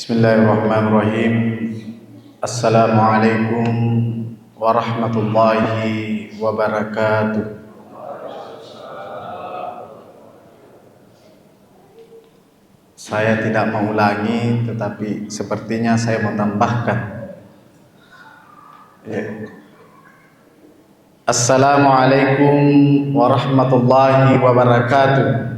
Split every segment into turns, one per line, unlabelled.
Bismillahirrahmanirrahim. Assalamualaikum warahmatullahi wabarakatuh. Saya tidak mengulangi, tetapi sepertinya saya mau tambahkan. Assalamualaikum warahmatullahi wabarakatuh.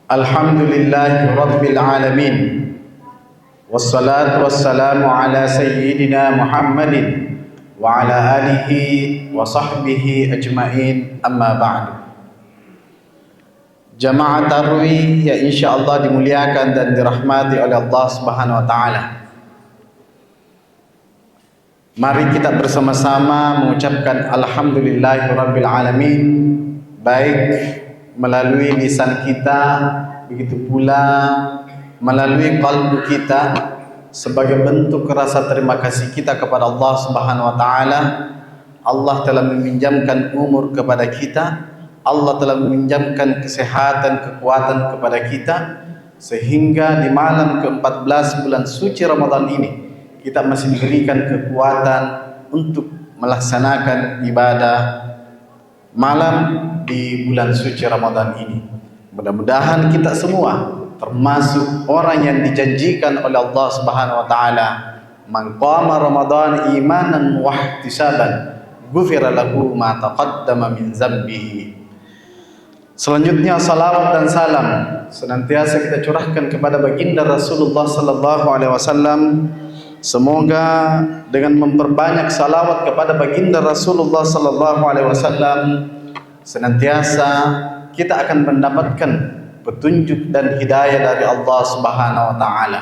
Alhamdulillahi Rabbil Alamin. Wassalatu wassalamu ala Sayyidina Muhammadin wa ala alihi wa sahbihi ajma'in, amma ba'du. Jamaah Tarwi yang insyaallah dimuliakan dan dirahmati oleh Allah Subhanahu wa taala. Mari kita bersama-sama mengucapkan alhamdulillahi Rabbil Alamin, baik melalui lisan kita, begitu pula melalui kalbu kita, sebagai bentuk rasa terima kasih kita kepada Allah Subhanahu wa taala. Allah telah meminjamkan umur kepada kita, Allah telah meminjamkan kesehatan, kekuatan kepada kita, sehingga di malam ke-14 bulan suci Ramadan ini kita masih diberikan kekuatan untuk melaksanakan ibadah malam di bulan suci Ramadan ini. Mudah-mudahan kita semua termasuk orang yang dijanjikan oleh Allah Subhanahu wa taala, man qama Ramadan imanan wa ihtisaban ghufira lahu ma taqaddama min dzambihi. Selanjutnya salawat dan salam senantiasa kita curahkan kepada baginda Rasulullah sallallahu alaihi wasallam. Semoga dengan memperbanyak salawat kepada baginda Rasulullah sallallahu alaihi wasallam, senantiasa kita akan mendapatkan petunjuk dan hidayah dari Allah Subhanahu wa taala.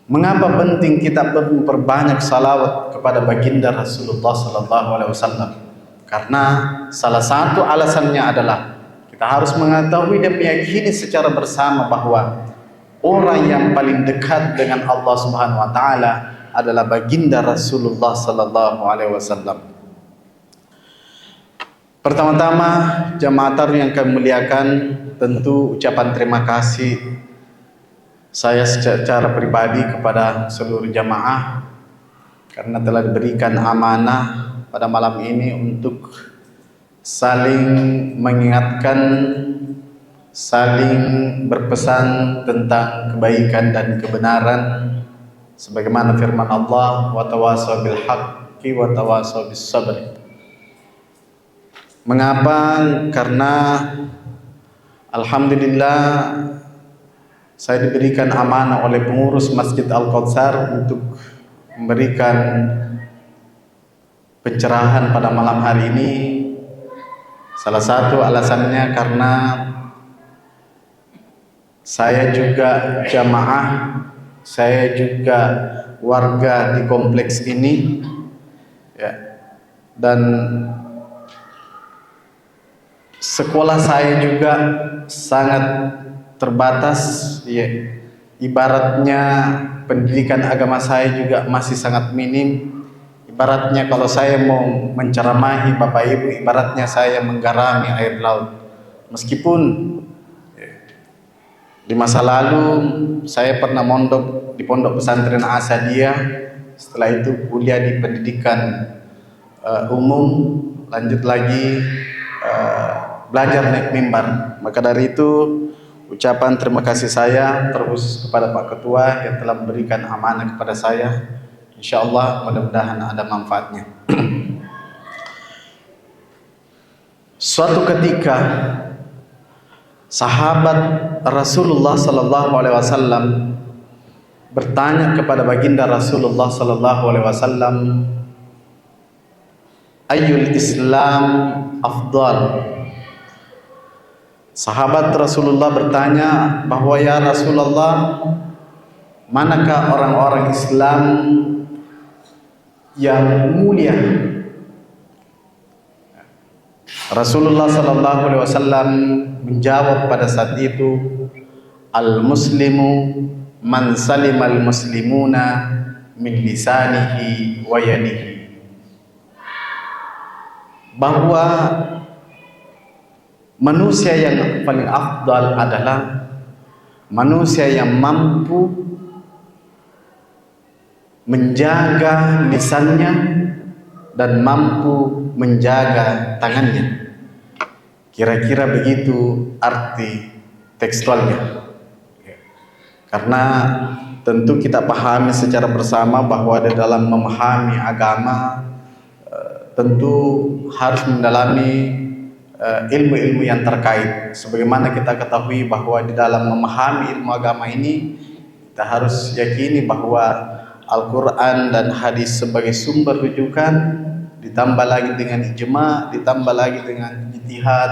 Mengapa penting kita memperbanyak salawat kepada baginda Rasulullah sallallahu alaihi wasallam? Karena salah satu alasannya adalah kita harus mengetahui dan meyakini secara bersama bahwa orang yang paling dekat dengan Allah Subhanahu wa taala adalah baginda Rasulullah sallallahu alaihi wasallam. Pertama-tama jamaah Tarwi yang kami muliakan, tentu ucapan terima kasih saya secara pribadi kepada seluruh jamaah karena telah diberikan amanah pada malam ini untuk saling mengingatkan, saling berpesan tentang kebaikan dan kebenaran, sebagaimana firman Allah, wa tawasaw bil haqqi wa tawasaw bis sabr. Mengapa? Karena alhamdulillah saya diberikan amanah oleh pengurus Masjid Al-Kautsar untuk memberikan pencerahan pada malam hari ini. Salah satu alasannya karena saya juga jamaah, saya juga warga di kompleks ini, ya, dan sekolah saya juga sangat terbatas, ya. Ibaratnya pendidikan agama saya juga masih sangat minim. Ibaratnya kalau saya mau menceramahi Bapak Ibu, ibaratnya saya menggarami air laut. Meskipun di masa lalu saya pernah mondok di Pondok Pesantren Asadiyah, setelah itu kuliah di pendidikan umum, lanjut lagi belajar naik mimbar. Maka dari itu ucapan terima kasih saya terus kepada Pak Ketua yang telah memberikan amanah kepada saya. Insyaallah mudah-mudahan ada manfaatnya. Suatu ketika sahabat Rasulullah sallallahu alaihi wasallam bertanya kepada baginda Rasulullah sallallahu alaihi wasallam, ayyul Islam afdal? Sahabat Rasulullah bertanya bahwa, ya Rasulullah, manakah orang-orang Islam yang mulia? Rasulullah sallallahu alaihi wasallam menjawab pada saat itu, al-muslimu man salimal muslimuna min lisanihi wa yadihi. Bahwa manusia yang paling afdal adalah manusia yang mampu menjaga lisannya dan mampu menjaga tangannya. Kira-kira begitu arti tekstualnya. Karena tentu kita pahami secara bersama bahwa di dalam memahami agama tentu harus mendalami ilmu-ilmu yang terkait. Sebagaimana kita ketahui bahwa di dalam memahami ilmu agama ini kita harus yakini bahwa Al-Quran dan hadis sebagai sumber rujukan, ditambah lagi dengan ijma, ditambah lagi dengan ijtihad,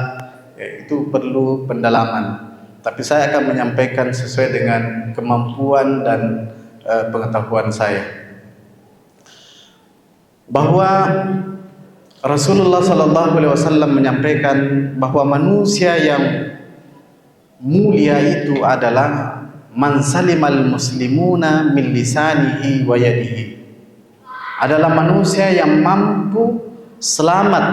itu perlu pendalaman. Tapi saya akan menyampaikan sesuai dengan kemampuan dan pengetahuan saya. Bahwa Rasulullah SAW menyampaikan bahwa manusia yang mulia itu adalah man salimal muslimuna min lisanihi wa yadihi, adalah manusia yang mampu selamat.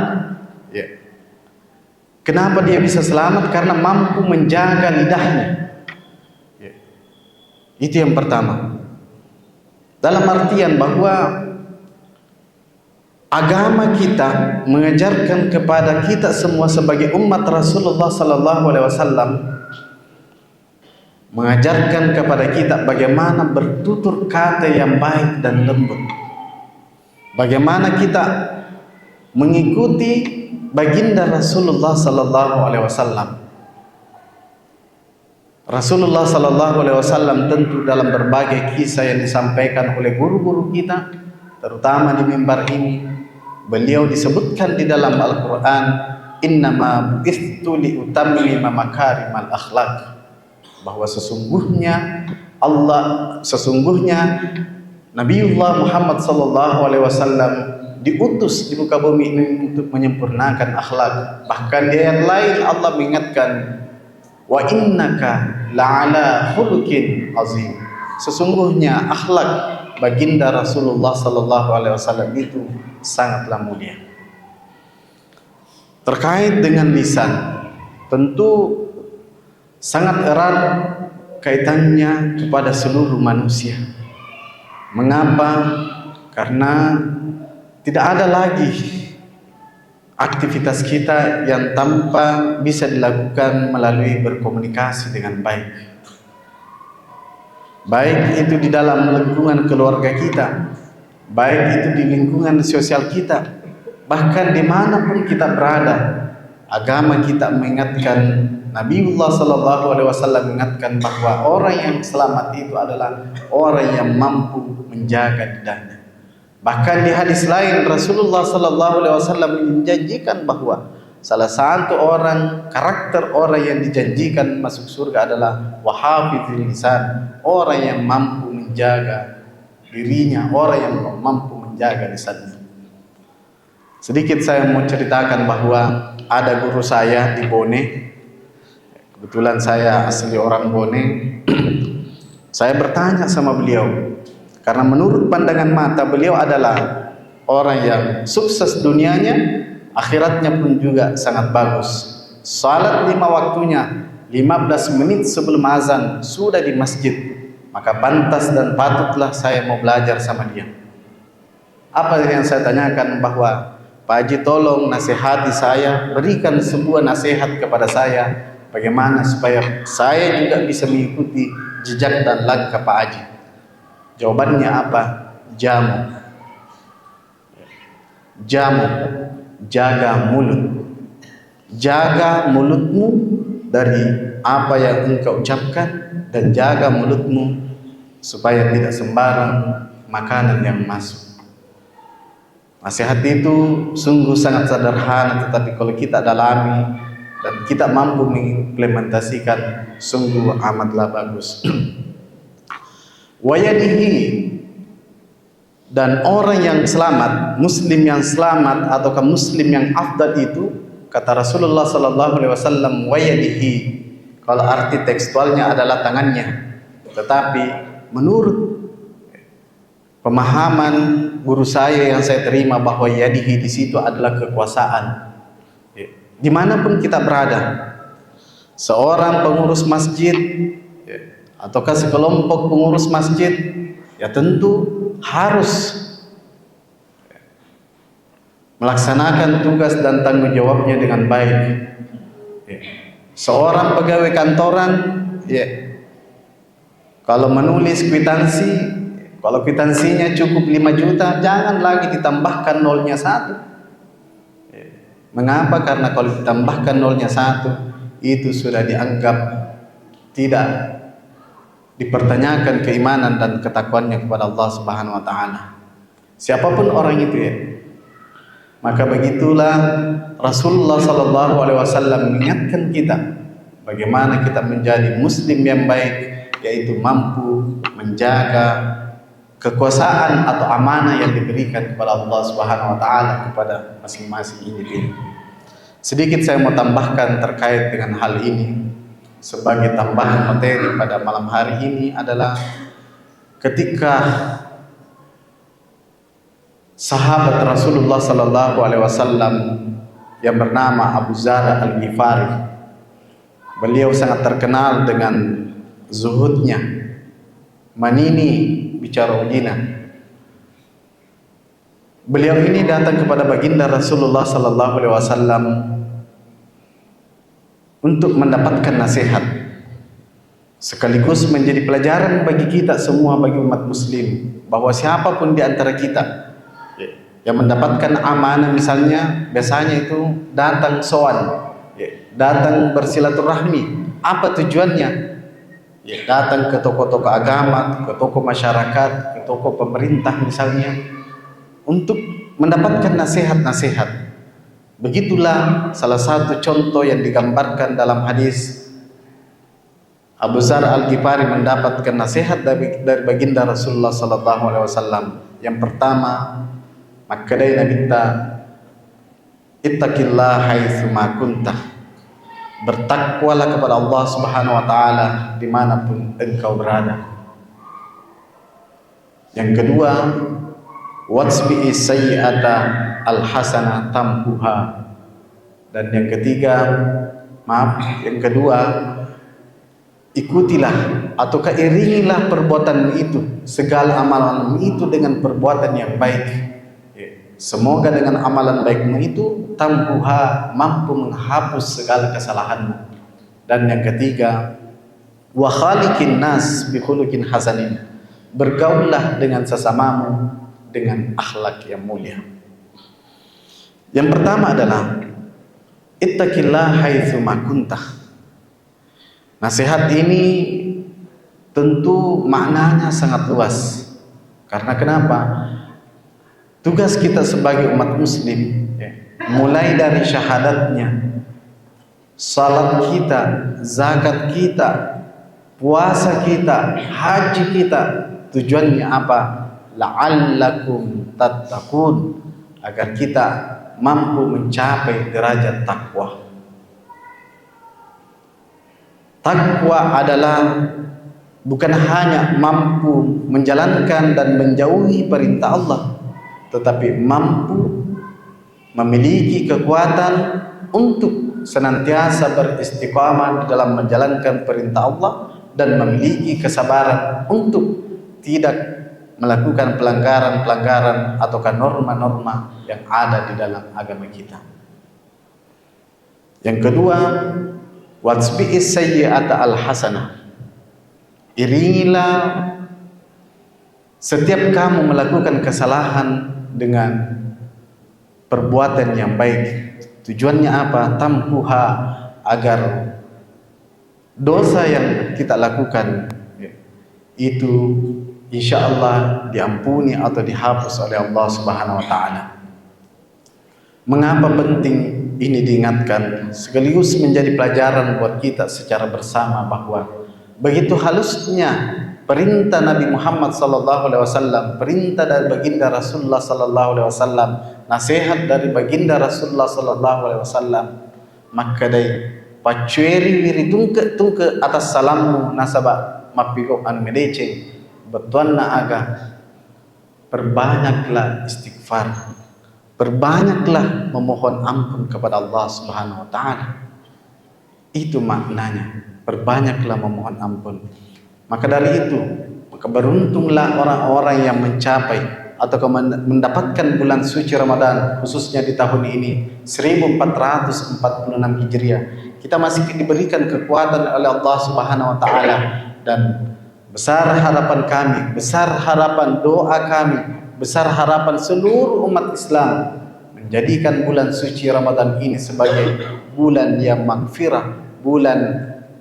Kenapa dia bisa selamat? Karena mampu menjaga lidahnya. Itu yang pertama. Dalam artian bahwa agama kita mengajarkan kepada kita semua sebagai umat Rasulullah SAW, mengajarkan kepada kita bagaimana bertutur kata yang baik dan lembut, bagaimana kita mengikuti baginda Rasulullah SAW. Rasulullah SAW tentu dalam berbagai kisah yang disampaikan oleh guru-guru kita, terutama di mimbar ini, beliau disebutkan di dalam Al-Quran, innama bu'ithtu liutammima makarimal akhlaq, bahwa sesungguhnya Nabiullah Muhammad SAW diutus di muka bumi ini untuk menyempurnakan akhlak. Bahkan di ayat lain Allah mengingatkan, wa innaka la'ala khuluqin azim, sesungguhnya akhlak baginda Rasulullah SAW itu sangatlah mulia. Terkait dengan lisan, tentu sangat erat kaitannya kepada seluruh manusia. Mengapa? Karena tidak ada lagi aktivitas kita yang tanpa bisa dilakukan melalui berkomunikasi dengan baik. Baik itu di dalam lingkungan keluarga kita, baik itu di lingkungan sosial kita, bahkan dimanapun kita berada. Agama kita mengingatkan, Nabiullah SAW mengingatkan bahwa orang yang selamat itu adalah orang yang mampu menjaga lidahnya. Bahkan di hadis lain Rasulullah SAW menjanjikan bahwa salah satu karakter orang yang dijanjikan masuk surga adalah wahafizil lisan, orang yang mampu menjaga dirinya, orang yang mampu menjaga lisannya. Sedikit saya mau ceritakan bahwa ada guru saya di Bone. Kebetulan saya asli orang Bone. Saya bertanya sama beliau, karena menurut pandangan mata beliau adalah orang yang sukses dunianya, akhiratnya pun juga sangat bagus. Salat 5 waktunya, 15 menit sebelum azan sudah di masjid. Maka pantas dan patutlah saya mau belajar sama dia. Apa yang saya tanyakan bahwa Pak Haji tolong nasihati saya, berikan sebuah nasihat kepada saya, bagaimana supaya saya juga bisa mengikuti jejak dan langkah Pak Haji. Jawabannya apa? Jamu. Jaga mulut. Jaga mulutmu dari apa yang engkau ucapkan, dan jaga mulutmu supaya tidak sembarang makanan yang masuk. Nasihat itu sungguh sangat sederhana, tetapi kalau kita dalami dan kita mampu mengimplementasikan, sungguh amatlah bagus. Wayadihi, dan orang yang selamat, muslim yang selamat ataukah muslim yang afdal itu, kata Rasulullah SAW, wayadihi, kalau arti tekstualnya adalah tangannya, tetapi menurut pemahaman guru saya yang saya terima bahwa yadihi di situ adalah kekuasaan. dimanapun kita berada, seorang pengurus masjid ataukah sekelompok pengurus masjid, ya tentu harus melaksanakan tugas dan tanggung jawabnya dengan baik. Seorang pegawai kantoran, kalau menulis kwitansi, kalau kwitansinya cukup 5 juta, jangan lagi ditambahkan nolnya 1. Mengapa? Karena kalau ditambahkan nolnya 1, itu sudah dianggap tidak dipertanyakan keimanan dan ketakwaannya kepada Allah Subhanahu wa taala. Siapapun orang itu maka begitulah Rasulullah sallallahu alaihi wasallam mengingatkan kita bagaimana kita menjadi muslim yang baik, yaitu mampu menjaga kekuasaan atau amanah yang diberikan kepada Allah Subhanahu wa taala kepada masing-masing individu. Sedikit saya mau tambahkan terkait dengan hal ini sebagai tambahan materi pada malam hari ini adalah ketika sahabat Rasulullah sallallahu alaihi wasallam yang bernama Abu Dzar Al-Ghifari, beliau sangat terkenal dengan zuhudnya, manini bicara ujina. Beliau ini datang kepada baginda Rasulullah sallallahu alaihi wasallam untuk mendapatkan nasihat, sekaligus menjadi pelajaran bagi kita semua, bagi umat muslim, bahwa siapapun di antara kita yang mendapatkan amanah, misalnya biasanya itu datang sowan, datang bersilaturahmi. Apa tujuannya? Datang ke tokoh-tokoh agama, ke tokoh masyarakat, ke tokoh pemerintah misalnya, untuk mendapatkan nasihat-nasihat. Begitulah salah satu contoh yang digambarkan dalam hadis. Abu Dzar Al-Ghifari mendapatkan nasihat dari baginda Rasulullah sallallahu alaihi wasallam. Yang pertama, maka dari kita ittaqillah haitsu ma kunta, bertakwalah kepada Allah Subhanahu wa taala dimanapun engkau berada. Yang kedua, watsbi'i sayyi'ata al-hasanah tamhuha. Dan yang ketiga, yang kedua, ikutilah atau iringilah perbuatanmu itu, segala amalanmu itu dengan perbuatan yang baik. Semoga dengan amalan baikmu itu tamhuha, mampu menghapus segala kesalahanmu. Dan yang ketiga, wa khaliqin nas bi khuluqin hasanin, bergaullah dengan sesamamu dengan akhlak yang mulia. Yang pertama adalah ittaqillah haitsu ma kunta. Nasihat ini tentu maknanya sangat luas. Karena kenapa? Tugas kita sebagai umat muslim, mulai dari syahadatnya, salat kita, zakat kita, puasa kita, haji kita, tujuannya apa? La'allakum tattaqun, agar kita mampu mencapai derajat takwa. Takwa adalah bukan hanya mampu menjalankan dan menjauhi perintah Allah, tetapi mampu memiliki kekuatan untuk senantiasa beristiqamah dalam menjalankan perintah Allah dan memiliki kesabaran untuk tidak melakukan pelanggaran-pelanggaran ataukah norma-norma yang ada di dalam agama kita. Yang kedua, watsbi'is sayyi'ata al-hasanah, iringilah setiap kamu melakukan kesalahan dengan perbuatan yang baik. Tujuannya apa? Tamhuha, agar dosa yang kita lakukan itu insyaallah diampuni atau dihapus oleh Allah Subhanahu wa taala. Mengapa penting ini diingatkan? Sekaligus menjadi pelajaran buat kita secara bersama bahwa begitu halusnya perintah Nabi Muhammad sallallahu alaihi wasallam, perintah dari baginda Rasulullah sallallahu alaihi wasallam, nasihat dari baginda Rasulullah sallallahu alaihi wasallam, maka dai pacueri wiri tungke atas salammu nasaba mapigo an medece betuanna aga perbanyaklah istighfar, Perbanyaklah memohon ampun kepada Allah Subhanahu wa taala. Itu maknanya, perbanyaklah memohon ampun. Maka dari itu, maka beruntunglah orang-orang yang mencapai atau mendapatkan bulan suci Ramadan, khususnya di tahun ini 1446 Hijriah. Kita masih diberikan kekuatan oleh Allah Subhanahu wa taala, dan besar harapan kami, besar harapan doa kami, besar harapan seluruh umat Islam menjadikan bulan suci Ramadan ini sebagai bulan yang magfirah, bulan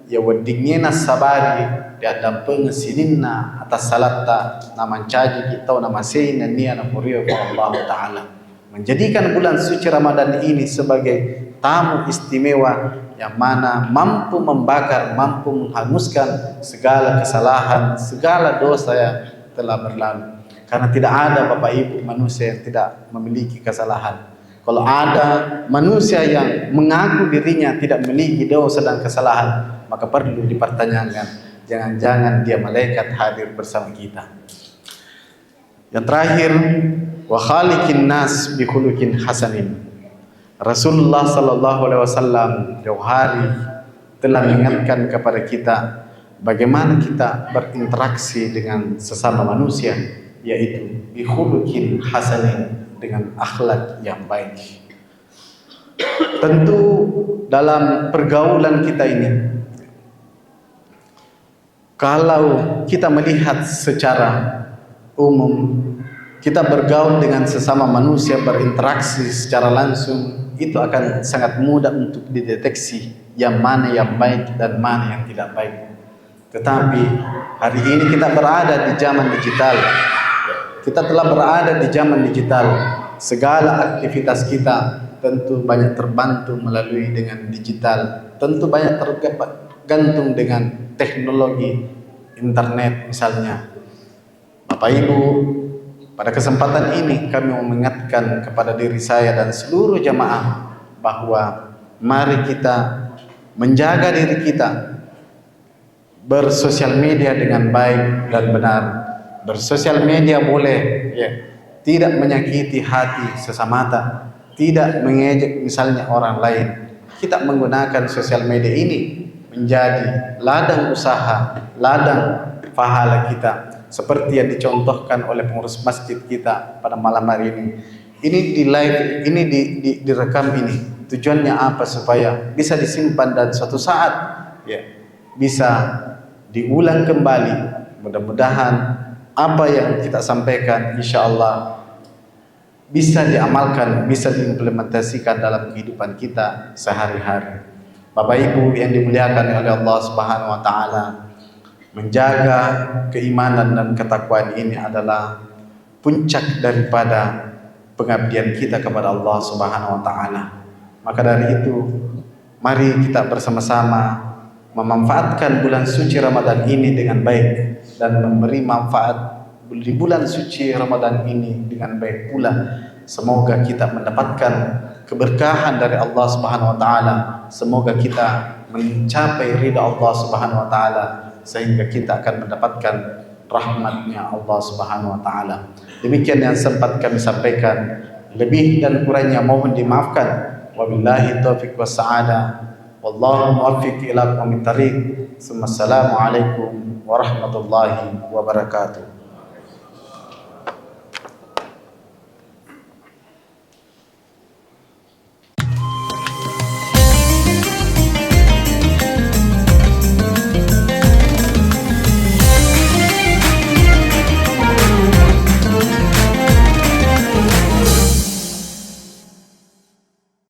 yang wadingnya sabari dan pengesinina atas salata naman caji kita nama sein dan nia namurio Allah taala, menjadikan bulan suci Ramadan ini sebagai tamu istimewa yang mana mampu membakar, mampu menghanguskan segala kesalahan, segala dosa yang telah berlalu. Karena tidak ada Bapak Ibu manusia yang tidak memiliki kesalahan. Kalau ada manusia yang mengaku dirinya tidak memiliki dosa dan kesalahan, maka perlu dipertanyakan, jangan-jangan dia malaikat hadir bersama kita. Yang terakhir, wa khaliqin nas bi khuluqin hasanin. Rasulullah sallallahu alaihi wasallam jauh hari telah mengingatkan kepada kita bagaimana kita berinteraksi dengan sesama manusia, yaitu bi khuluqin hasanin, dengan akhlak yang baik. Tentu dalam pergaulan kita ini, kalau kita melihat secara umum, kita bergaul dengan sesama manusia, berinteraksi secara langsung, itu akan sangat mudah untuk dideteksi yang mana yang baik dan mana yang tidak baik. Tetapi hari ini kita berada di zaman digital. Kita telah berada di zaman digital. Segala aktivitas kita tentu banyak terbantu melalui dengan digital. Tentu banyak tergantung dengan teknologi internet misalnya. Bapak Ibu, pada kesempatan ini kami mengingatkan kepada diri saya dan seluruh jamaah bahwa mari kita menjaga diri kita, bersosial media dengan baik dan benar. Bersosial media boleh, ya, tidak menyakiti hati sesamata, tidak mengejek misalnya orang lain. Kita menggunakan sosial media ini menjadi ladang usaha, ladang pahala kita, seperti yang dicontohkan oleh pengurus masjid kita pada malam hari ini. Ini di live, ini direkam ini. Tujuannya apa? Supaya bisa disimpan dan suatu saat ya bisa diulang kembali. Mudah-mudahan apa yang kita sampaikan insyaallah bisa diamalkan, bisa diimplementasikan dalam kehidupan kita sehari-hari. Bapak Ibu yang dimuliakan oleh Allah Subhanahu wa taala, menjaga keimanan dan ketakwaan ini adalah puncak daripada pengabdian kita kepada Allah Subhanahu wa taala. Maka dari itu, mari kita bersama-sama memanfaatkan bulan suci Ramadan ini dengan baik dan memberi manfaat di bulan suci Ramadan ini dengan baik pula. Semoga kita mendapatkan keberkahan dari Allah Subhanahu wa taala. Semoga kita mencapai ridha Allah Subhanahu wa taala sehingga kita akan mendapatkan rahmatnya Allah Subhanahu wa taala. Demikian yang sempat kami sampaikan. Lebih dan kurangnya mohon dimaafkan. Wabillahi taufiq wassa'adah. Wallahu muwaffiq ila aqwamit thariq. Assalamualaikum warahmatullahi wabarakatuh.